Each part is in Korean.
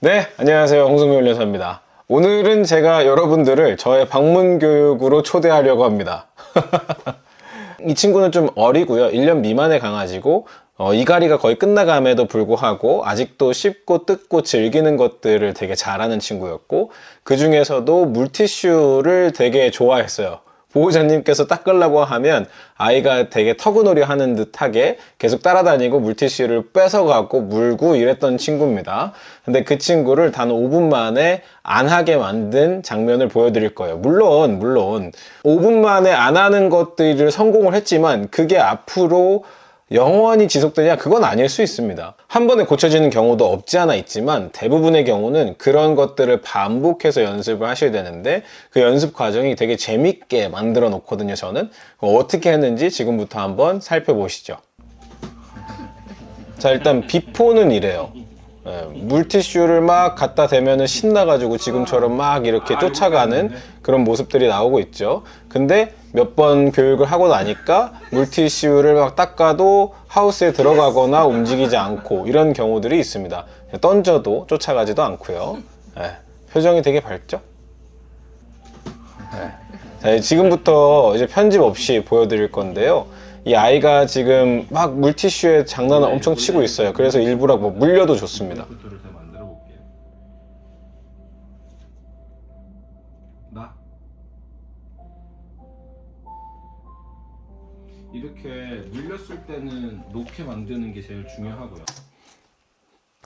네, 안녕하세요. 홍성민 훈련사입니다. 오늘은 제가 여러분들을 저의 방문 교육으로 초대하려고 합니다. 이 친구는 좀 어리고요. 1년 미만의 강아지고 이갈이가 거의 끝나감에도 불구하고 아직도 씹고 뜯고 즐기는 것들을 되게 잘하는 친구였고, 그 중에서도 물티슈를 되게 좋아했어요. 보호자님께서 닦으려고 하면 아이가 되게 터그놀이 하는 듯하게 계속 따라다니고 물티슈를 뺏어가고 물고 이랬던 친구입니다. 근데 그 친구를 단 5분 만에 안 하게 만든 장면을 보여드릴 거예요. 물론 5분 만에 안 하는 것들을 성공을 했지만 그게 앞으로 영원히 지속되냐? 그건 아닐 수 있습니다. 한 번에 고쳐지는 경우도 없지 않아 있지만 대부분의 경우는 그런 것들을 반복해서 연습을 하셔야 되는데, 그 연습 과정이 되게 재밌게 만들어 놓거든요. 저는 어떻게 했는지 지금부터 한번 살펴보시죠. 자, 일단 비포는 이래요. 물티슈를 막 갖다 대면은 신나가지고 지금처럼 막 이렇게 쫓아가는 그런 모습들이 나오고 있죠. 근데 몇 번 교육을 하고 나니까 물티슈를 막 닦아도 하우스에 들어가거나 움직이지 않고 이런 경우들이 있습니다. 던져도 쫓아가지도 않고요. 표정이 되게 밝죠? 자, 지금부터 이제 편집 없이 보여드릴 건데요. 이 아이가 지금 막 물티슈에 장난을 엄청 치고 있어요. 그래서 일부러 뭐 물려도 좋습니다. 이렇게 물렸을 때는 놓게 만드는 게 제일 중요하고요.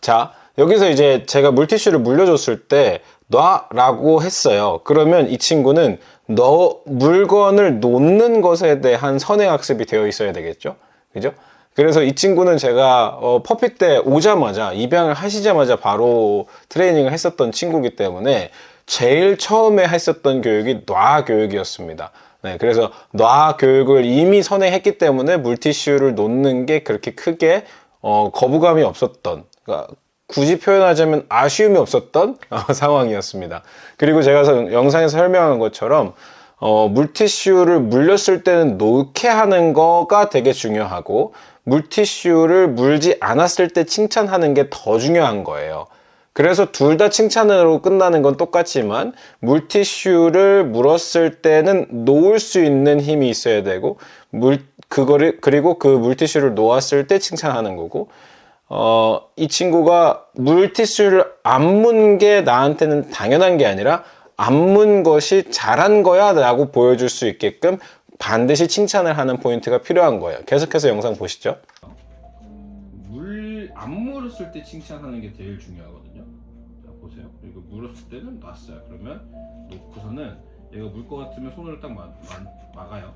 자, 여기서 이제 제가 물티슈를 물려줬을 때 놔라고 했어요. 그러면 이 친구는 물건을 놓는 것에 대한 선행학습이 되어 있어야 되겠죠? 그죠? 그래서 이 친구는 제가 퍼피 때 오자마자 입양을 하시자마자 바로 트레이닝을 했었던 친구이기 때문에 제일 처음에 했었던 교육이 놔 교육이었습니다. 네, 그래서 놔 교육을 이미 선행했기 때문에 물티슈를 놓는 게 그렇게 크게 거부감이 없었던, 그러니까 굳이 표현하자면 아쉬움이 없었던 상황이었습니다. 그리고 제가 영상에서 설명한 것처럼 물티슈를 물렸을 때는 놓게 하는 거가 되게 중요하고, 물티슈를 물지 않았을 때 칭찬하는 게 더 중요한 거예요. 그래서 둘 다 칭찬으로 끝나는 건 똑같지만 물티슈를 물었을 때는 놓을 수 있는 힘이 있어야 되고, 그리고 그 물티슈를 놓았을 때 칭찬하는 거고, 이 친구가 물티슈를 안 문 게 나한테는 당연한 게 아니라 안 문 것이 잘한 거야 라고 보여줄 수 있게끔 반드시 칭찬을 하는 포인트가 필요한 거예요. 계속해서 영상 보시죠. 안 물었을 때 칭찬하는 게 제일 중요하거든요. 자, 보세요. 그리고 물었을 때는 놨어요. 그러면 놓고서는 얘가 물 것 같으면 손으로 딱 막아요.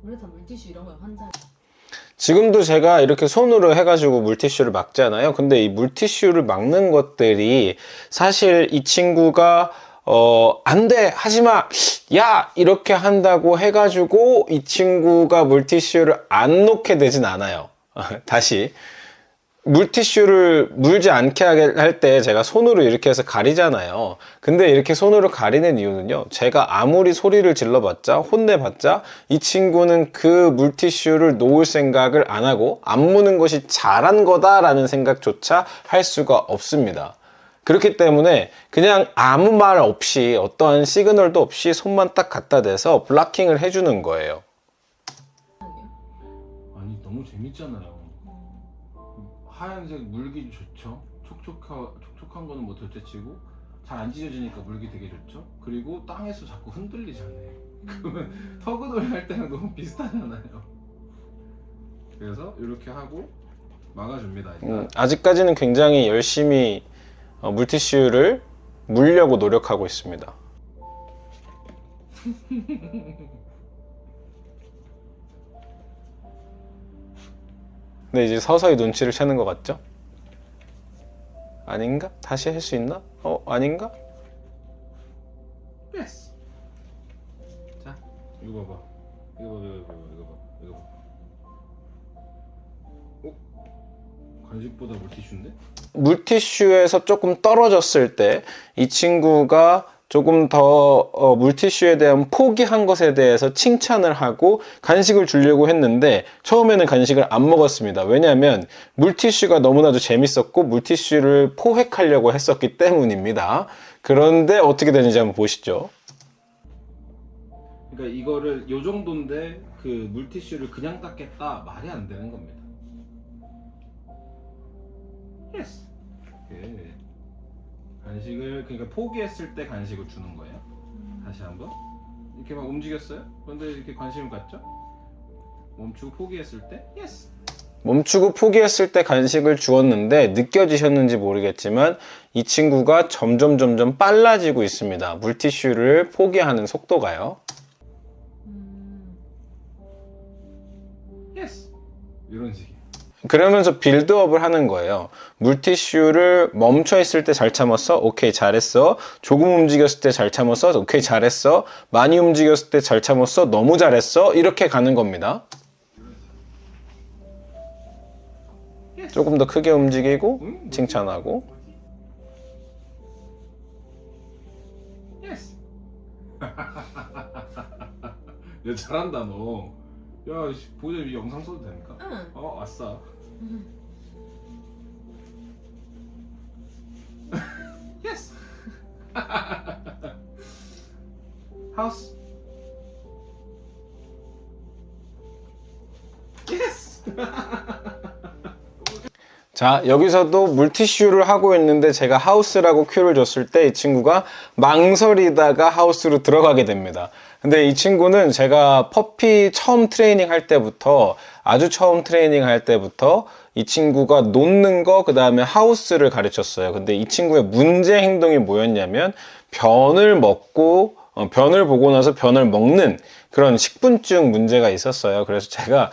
원래 다 물티슈 이런 거에 환장. 지금도 제가 이렇게 손으로 해가지고 물티슈를 막잖아요. 근데 이 물티슈를 막는 것들이 사실 이 친구가 안 돼! 하지 마! 야! 이렇게 한다고 해가지고 이 친구가 물티슈를 안 놓게 되진 않아요. 다시. 물티슈를 물지 않게 할 때 제가 손으로 이렇게 해서 가리잖아요. 근데 이렇게 손으로 가리는 이유는요, 제가 아무리 소리를 질러봤자 혼내봤자 이 친구는 그 물티슈를 놓을 생각을 안 하고 안 무는 것이 잘한 거다라는 생각조차 할 수가 없습니다. 그렇기 때문에 그냥 아무 말 없이, 어떠한 시그널도 없이 손만 딱 갖다 대서 블락킹을 해주는 거예요. 아니, 너무 재밌잖아요. 하얀색 물기 좋죠. 촉촉한 거는 뭐 둘째치고 잘 안 찢어지니까 물기 되게 좋죠. 그리고 땅에서 자꾸 흔들리잖아요. 그러면 터그놀이 할 때랑 너무 비슷하잖아요. 그래서 이렇게 하고 막아줍니다. 아직까지는 굉장히 열심히 물티슈를 물려고 노력하고 있습니다. 근데 이제 서서히 눈치를 채는 것 같죠? 아닌가? 다시 할 수 있나? 아닌가? 됐어. 자, 이거 봐봐. 이거 봐. 간식보다 물티슈인데? 물티슈에서 조금 떨어졌을 때 이 친구가 조금 더 물티슈에 대한 포기한 것에 대해서 칭찬을 하고 간식을 주려고 했는데 처음에는 간식을 안 먹었습니다. 왜냐하면 물티슈가 너무나도 재밌었고 물티슈를 포획하려고 했었기 때문입니다. 그런데 어떻게 되는지 한번 보시죠. 그러니까 이거를 요 정도인데 그 물티슈를 그냥 닦겠다 말이 안 되는 겁니다. 예스. 간식을 그러니까 포기했을 때 간식을 주는 거예요. 다시 한번 이렇게 막 움직였어요. 그런데 이렇게 관심을 갖죠. 멈추고 포기했을 때 예스. 멈추고 포기했을 때 간식을 주었는데 느껴지셨는지 모르겠지만 이 친구가 점점 빨라지고 있습니다. 물티슈를 포기하는 속도가요. 예스. 이런 식이에요. 그러면서 빌드업을 하는 거예요. 물티슈를 멈춰 있을 때 잘 참았어? 오케이, 잘했어. 조금 움직였을 때 잘 참았어? 오케이, 잘했어. 많이 움직였을 때 잘 참았어? 너무 잘했어. 이렇게 가는 겁니다. 조금 더 크게 움직이고 칭찬하고. 예스. 야 잘한다 너. 야 보자 이 영상 써도 됩니까? 응. 아싸. 예스. 하우스. 예스. 자, 여기서도 물티슈를 하고 있는데 제가 하우스라고 큐를 줬을 때 이 친구가 망설이다가 하우스로 들어가게 됩니다. 근데 이 친구는 제가 퍼피 처음 트레이닝 할 때부터 아주 처음 트레이닝 할 때부터 이 친구가 놓는 거, 그 다음에 하우스를 가르쳤어요. 근데 이 친구의 문제 행동이 뭐였냐면 변을 먹고 변을 보고 나서 변을 먹는 그런 식분증 문제가 있었어요. 그래서 제가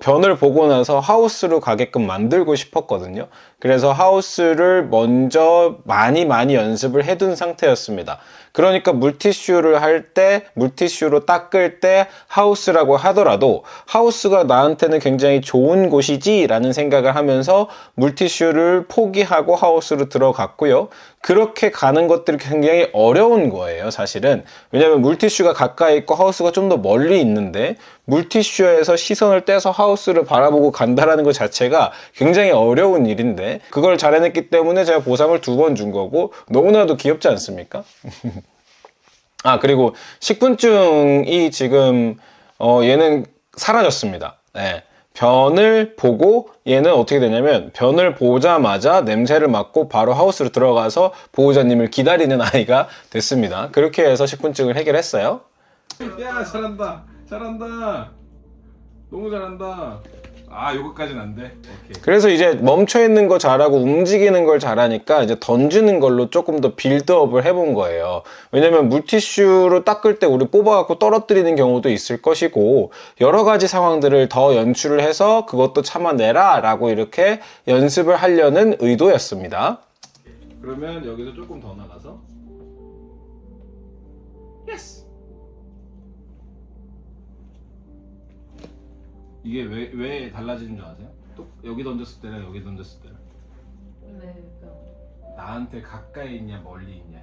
변을 보고 나서 하우스로 가게끔 만들고 싶었거든요. 그래서 하우스를 먼저 많이 연습을 해둔 상태였습니다. 그러니까 물티슈를 할 때, 물티슈로 닦을 때 하우스라고 하더라도 하우스가 나한테는 굉장히 좋은 곳이지 라는 생각을 하면서 물티슈를 포기하고 하우스로 들어갔고요. 그렇게 가는 것들이 굉장히 어려운 거예요, 사실은. 왜냐하면 물티슈가 가까이 있고 하우스가 좀 더 멀리 있는데 물티슈에서 시선을 떼서 하우스를 바라보고 간다라는 것 자체가 굉장히 어려운 일인데 그걸 잘 해냈기 때문에 제가 보상을 2번 준 거고 너무나도 귀엽지 않습니까? 그리고 식분증이 지금 얘는 사라졌습니다. 네. 변을 보고 얘는 어떻게 되냐면 변을 보자마자 냄새를 맡고 바로 하우스로 들어가서 보호자님을 기다리는 아이가 됐습니다. 그렇게 해서 식분증을 해결했어요. 야 잘한다. 너무 잘한다. 요거까지는 안 돼. 오케이. 그래서 이제 멈춰 있는 거 잘하고 움직이는 걸 잘하니까 이제 던지는 걸로 조금 더 빌드업을 해본 거예요. 왜냐면 물티슈로 닦을 때 우리 뽑아갖고 떨어뜨리는 경우도 있을 것이고 여러 가지 상황들을 더 연출을 해서 그것도 참아내라 라고 이렇게 연습을 하려는 의도였습니다. 그러면 여기서 조금 더 나가서 예스. 이게 왜 달라지는 줄 아세요? 또 여기 던졌을 때랑 여기 던졌을 때랑 왜 그러니까. 나한테 가까이 있냐 멀리 있냐.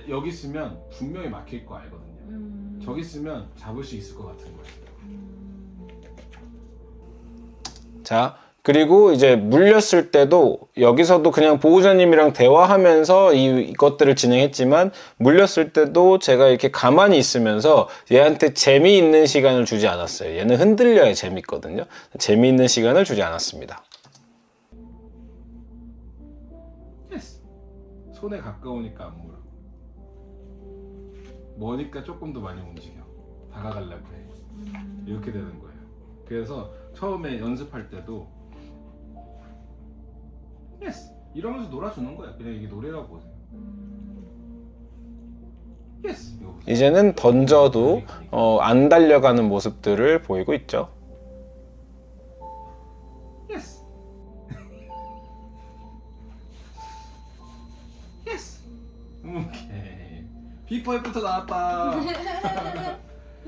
여기 있으면 분명히 막힐 거 알거든요. 저기 있으면 잡을 수 있을 것 같은 거예요. 자, 그리고 이제 물렸을 때도 여기서도 그냥 보호자님이랑 대화하면서 이것들을 진행했지만 물렸을 때도 제가 이렇게 가만히 있으면서 얘한테 재미있는 시간을 주지 않았어요. 얘는 흔들려야 재밌거든요. 재미있는 시간을 주지 않았습니다. 예스. 손에 가까우니까 안 물어. 머니까 조금 더 많이 움직여. 다가가려고 해. 이렇게 되는 거예요. 그래서 처음에 연습할 때도 예스 이러면서 놀아주는 거야. 그냥 이게 노래라고 보세요. 예스. 이제는 던져도 안 달려가는 모습들을 보이고 있죠. 예스. 예스. 오케이. 비포 애프터 나왔다.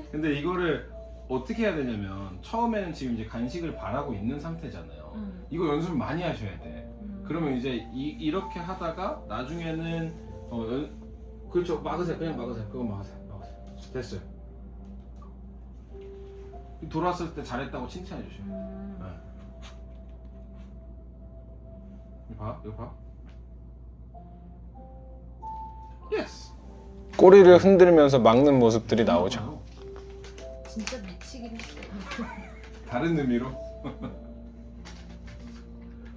근데 이거를 어떻게 해야 되냐면 처음에는 지금 이제 간식을 바라고 있는 상태잖아요. 이거 연습을 많이 하셔야 돼. 그러면 이제 이렇게 하다가 나중에는 그렇죠. 막으세요. 그냥 막으세요. 그거 막으세요. 됐어요. 돌아왔을 때 잘했다고 칭찬해 주시면. 네. 이거 봐. 예스. 꼬리를 흔들면서 막는 모습들이 나오죠. 진짜 미치긴 했어요. 다른 의미로.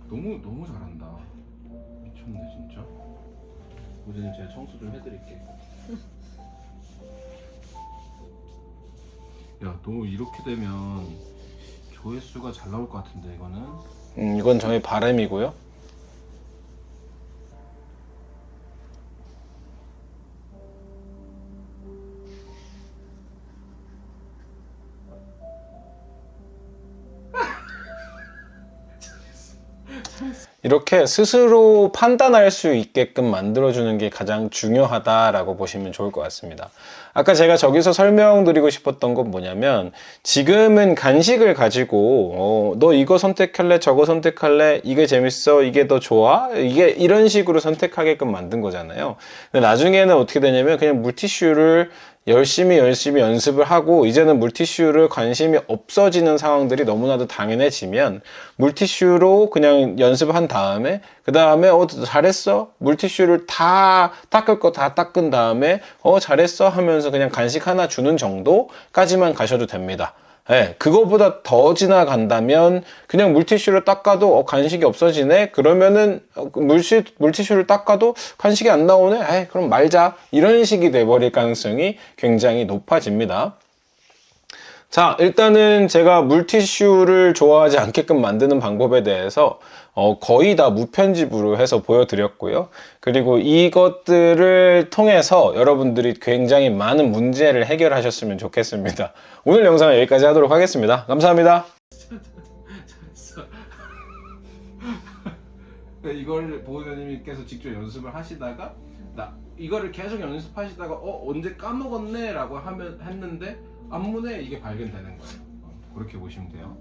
너무 잘한다. 미쳤네 진짜. 오전에 제가 청소 좀 해드릴게. 야, 너 이렇게 되면 조회수가 잘 나올 것 같은데 이거는. 이건 저의 바람이고요. 이렇게 스스로 판단할 수 있게끔 만들어주는 게 가장 중요하다라고 보시면 좋을 것 같습니다. 아까 제가 저기서 설명드리고 싶었던 건 뭐냐면, 지금은 간식을 가지고 너 이거 선택할래, 저거 선택할래, 이게 재밌어, 이게 더 좋아, 이게 이런 식으로 선택하게끔 만든 거잖아요. 근데 나중에는 어떻게 되냐면 그냥 물티슈를 열심히 연습을 하고, 이제는 물티슈를 관심이 없어지는 상황들이 너무나도 당연해지면 물티슈로 그냥 연습한 다음에, 그 다음에 잘했어? 물티슈를 다 닦을 거 다 닦은 다음에 잘했어? 하면서 그냥 간식 하나 주는 정도까지만 가셔도 됩니다. 예, 그거보다 더 지나간다면 그냥 물티슈를 닦아도 간식이 없어지네? 그러면은 물티슈를 닦아도 간식이 안 나오네? 에이, 그럼 말자. 이런 식이 돼버릴 가능성이 굉장히 높아집니다. 자, 일단은 제가 물티슈를 좋아하지 않게끔 만드는 방법에 대해서 거의 다 무편집으로 해서 보여드렸고요. 그리고 이것들을 통해서 여러분들이 굉장히 많은 문제를 해결하셨으면 좋겠습니다. 오늘 영상은 여기까지 하도록 하겠습니다. 감사합니다. 잘했어. 이걸 보호자님께서 직접 연습을 하시다가 이거를 계속 연습하시다가 언제 까먹었네 라고 했는데 앞문에 이게 발견되는 거예요. 그렇게 보시면 돼요.